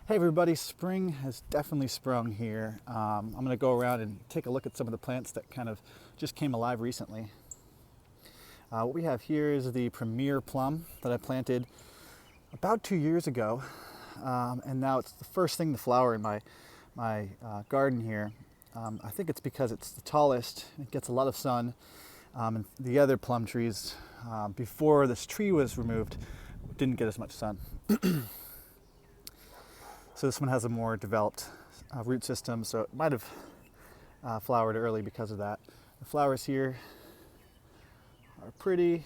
Hey everybody, spring has definitely sprung here. I'm going to go around and take a look at some of the plants that kind of just came alive recently. What we have here is the premier plum that I planted about 2 years ago, and now it's the first thing to flower in my garden here. I think it's because it's the tallest, it gets a lot of sun, and the other plum trees, before this tree was removed, didn't get as much sun. So this one has a more developed root system, so it might have flowered early because of that. The flowers here are pretty,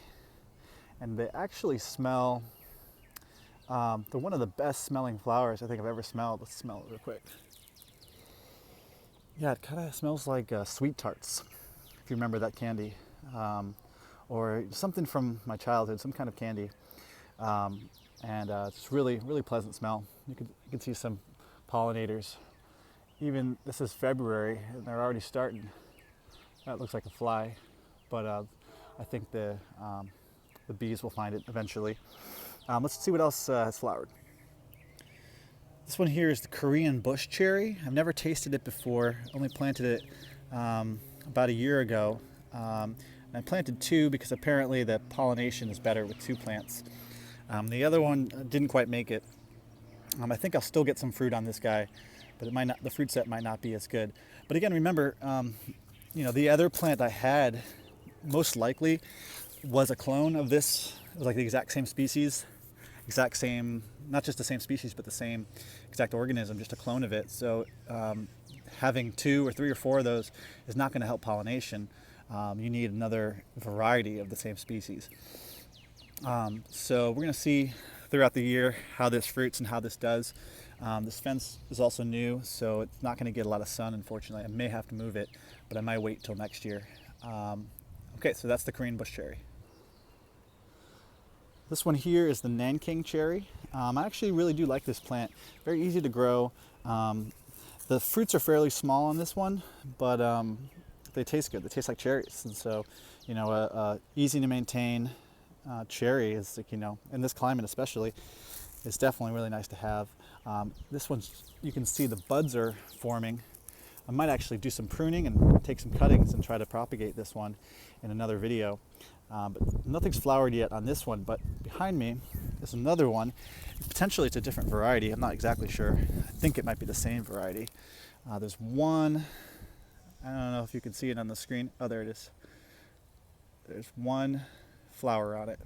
and they actually smell, they're one of the best smelling flowers I think I've ever smelled. Let's smell it real quick. Yeah, it kind of smells like sweet tarts, if you remember that candy, or something from my childhood, some kind of candy. And it's really pleasant smell. You can see some pollinators. Even this is February and they're already starting. That looks like a fly, but I think the bees will find it eventually. Let's see what else has flowered. This one here is the Korean bush cherry. I've never tasted it before. Only planted it about a year ago. And I planted two because apparently the pollination is better with two plants. The other one didn't quite make it. I think I'll still get some fruit on this guy, but it might not. The fruit set might not be as good. But again, remember, the other plant I had most likely was a clone of this. It was like the exact same species, exact same, not just the same species, but the same exact organism, just a clone of it. So having 2 or 3 or 4 of those is not going to help pollination. You need another variety of the same species. So we're going to see throughout the year how this fruits and how this does. This fence is also new, so it's not going to get a lot of sun, unfortunately. I may have to move it, but I might wait till next year. Okay, so that's the Korean bush cherry. This one here is the Nanking Cherry. I actually really do like this plant. Very easy to grow. The fruits are fairly small on this one, but they taste good. They taste like cherries, and so easy to maintain. Cherry is, like, in this climate especially, it's definitely really nice to have. This one, you can see the buds are forming. I might actually do some pruning and take some cuttings and try to propagate this one in another video. But nothing's flowered yet on this one, but behind me is another one. Potentially it's a different variety. I'm not exactly sure. I think it might be the same variety. There's one, I don't know if you can see it on the screen. Oh, there it is. There's one flower on it,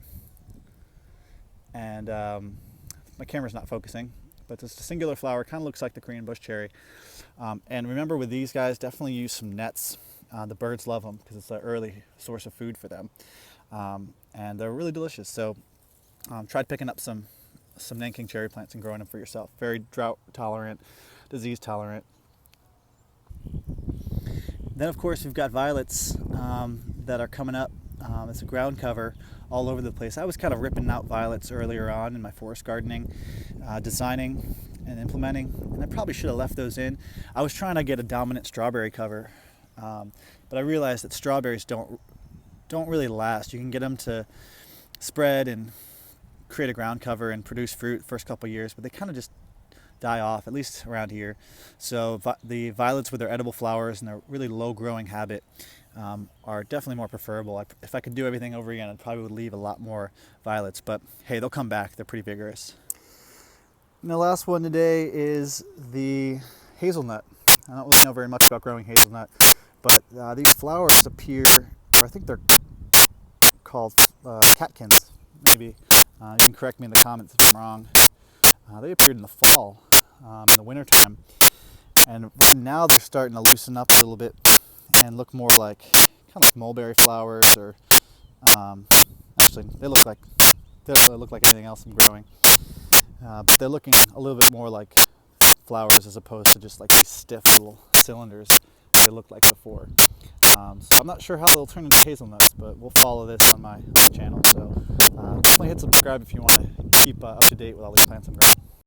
and my camera's not focusing, but it's a singular flower. Kind of looks like the Korean bush cherry. And remember, with these guys, definitely use some nets. The birds love them because it's an early source of food for them, and they're really delicious. So try picking up some Nanking cherry plants and growing them for yourself. Very drought tolerant, disease tolerant. Then of course we've got violets that are coming up. It's a ground cover all over the place. I was kind of ripping out violets earlier on in my forest gardening, designing and implementing, and I probably should have left those in. I was trying to get a dominant strawberry cover, but I realized that strawberries don't really last. You can get them to spread and create a ground cover and produce fruit the first couple of years, but they kind of just die off, at least around here. So the violets with their edible flowers and their really low growing habit are definitely more preferable. If I could do everything over again, I probably would leave a lot more violets, but hey, they'll come back. They're pretty vigorous. And the last one today is the hazelnut. I don't really know very much about growing hazelnut, but these flowers appear, or I think they're called catkins, maybe. You can correct me in the comments if I'm wrong. They appeared in the fall, in the wintertime, and now they're starting to loosen up a little bit and look more like, kind of like mulberry flowers, or actually they look like anything else I'm growing, but they're looking a little bit more like flowers as opposed to just like these stiff little cylinders they looked like before. So I'm not sure how they'll turn into hazelnuts, but we'll follow this on my channel. So definitely hit subscribe if you want to keep up to date with all these plants I'm growing.